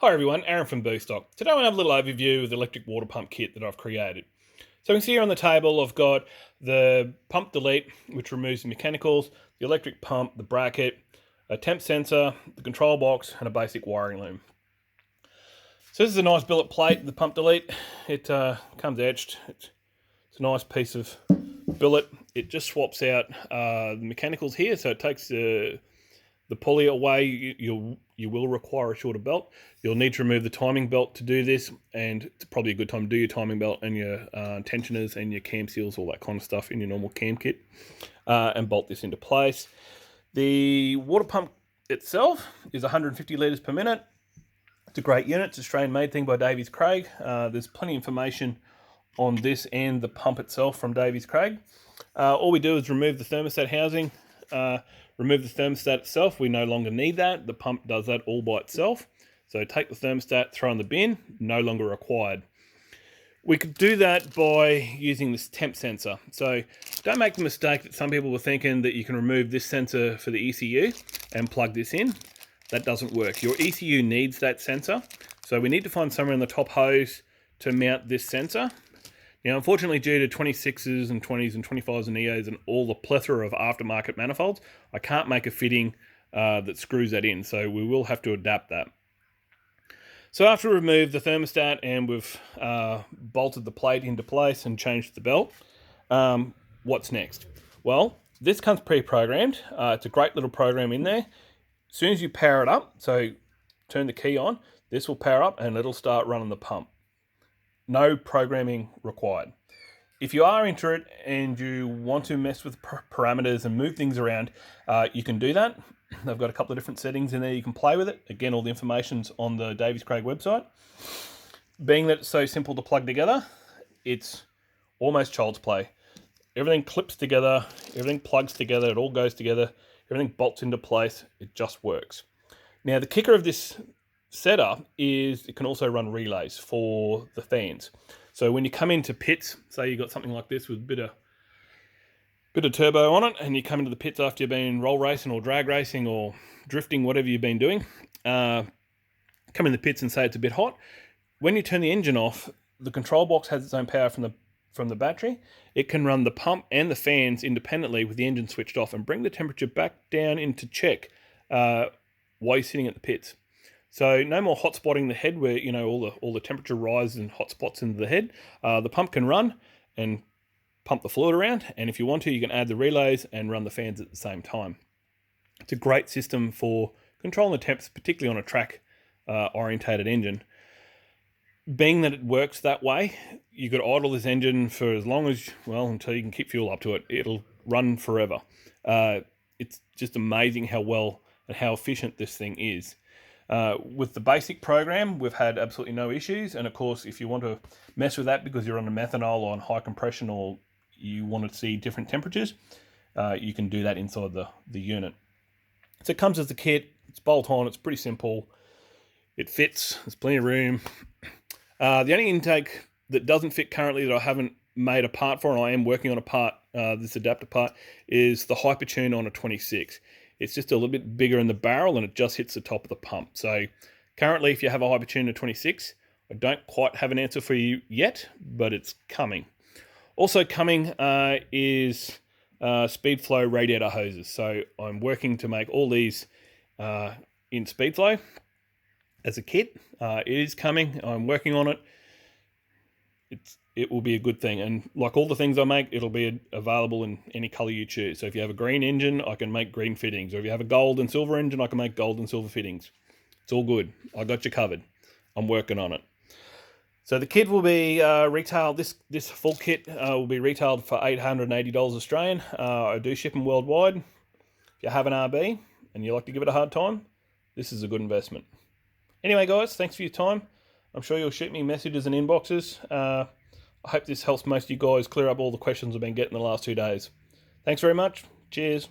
Hi everyone, Aaron from Stock. Today I want to have a little overview of the electric water pump kit that I've created. So you can see here on the table I've got the pump delete, which removes the mechanicals, the electric pump, the bracket, a temp sensor, the control box, and a basic wiring loom. So this is a nice billet plate, the pump delete. It comes etched. It's a nice piece of billet. It just swaps out the mechanicals here, so it takes the pulley away. You will require a shorter belt. You'll need to remove the timing belt to do this, and it's probably a good time to do your timing belt and your tensioners and your cam seals, all that kind of stuff in your normal cam kit, and bolt this into place. The water pump itself is 150 litres per minute. It's a great unit. It's an Australian-made thing by Davies Craig. There's plenty of information on this and the pump itself from Davies Craig. All we do is remove the thermostat housing, remove the thermostat itself. We no longer need that. The pump does that all by itself. So take the thermostat, throw in the bin, no longer required. We could do that by using this temp sensor. So don't make the mistake that some people were thinking that you can remove this sensor for the ECU and plug this in. That doesn't work. Your ECU needs that sensor. So we need to find somewhere in the top hose to mount this sensor. Now, unfortunately, due to 26s and 20s and 25s and Neos and all the plethora of aftermarket manifolds, I can't make a fitting that screws that in, so we will have to adapt that. So after we remove the thermostat and we've bolted the plate into place and changed the belt, what's next? Well, this comes pre-programmed. It's a great little program in there. As soon as you power it up, so turn the key on, this will power up and it'll start running the pump. No programming required. If you are into it and you want to mess with parameters and move things around, you can do that. They've got a couple of different settings in there. You can play with it. Again, all the information's on the Davies Craig website. Being that it's so simple to plug together, it's almost child's play. Everything clips together, everything plugs together, it all goes together, everything bolts into place, it just works. Now, the kicker of this setup is it can also run relays for the fans. So when you come into pits, say you got something like this with a bit of turbo on it, and you come into the pits after you've been roll racing or drag racing or drifting, whatever you've been doing, come in the pits and say it's a bit hot. When you turn the engine off, the control box has its own power from the battery. It can run the pump and the fans independently with the engine switched off and bring the temperature back down into check while you're sitting at the pits. So no more hot spotting the head where, all the temperature rises and hot spots into the head. The pump can run and pump the fluid around. And if you want to, you can add the relays and run the fans at the same time. It's a great system for controlling the temps, particularly on a track orientated engine. Being that it works that way, you could idle this engine for as long as, until you can keep fuel up to it. It'll run forever. It's just amazing how well and how efficient this thing is. With the basic program, we've had absolutely no issues. And of course, if you want to mess with that because you're on a methanol or on high compression or you want to see different temperatures, you can do that inside the unit. So it comes as a kit. It's bolt on. It's pretty simple. It fits. There's plenty of room. The only intake that doesn't fit currently that I haven't made a part for, and I am working on a part, this adapter part, is the Hypertune on a 26. It's just a little bit bigger in the barrel and it just hits the top of the pump. So currently, if you have a Hypertune 26, I don't quite have an answer for you yet, but it's coming. Also coming is Speedflow radiator hoses. So I'm working to make all these in Speedflow as a kit. It is coming. I'm working on it. It will be a good thing. And like all the things I make, it'll be available in any color you choose. So if you have a green engine, I can make green fittings. Or if you have a gold and silver engine, I can make gold and silver fittings. It's all good. I got you covered. I'm working on it. So the kit will be retailed, this full kit will be retailed for $880 Australian. I do ship them worldwide. If you have an RB and you like to give it a hard time, this is a good investment. Anyway, guys, thanks for your time. I'm sure you'll shoot me messages and inboxes. I hope this helps most of you guys clear up all the questions I've been getting the last 2 days. Thanks very much. Cheers.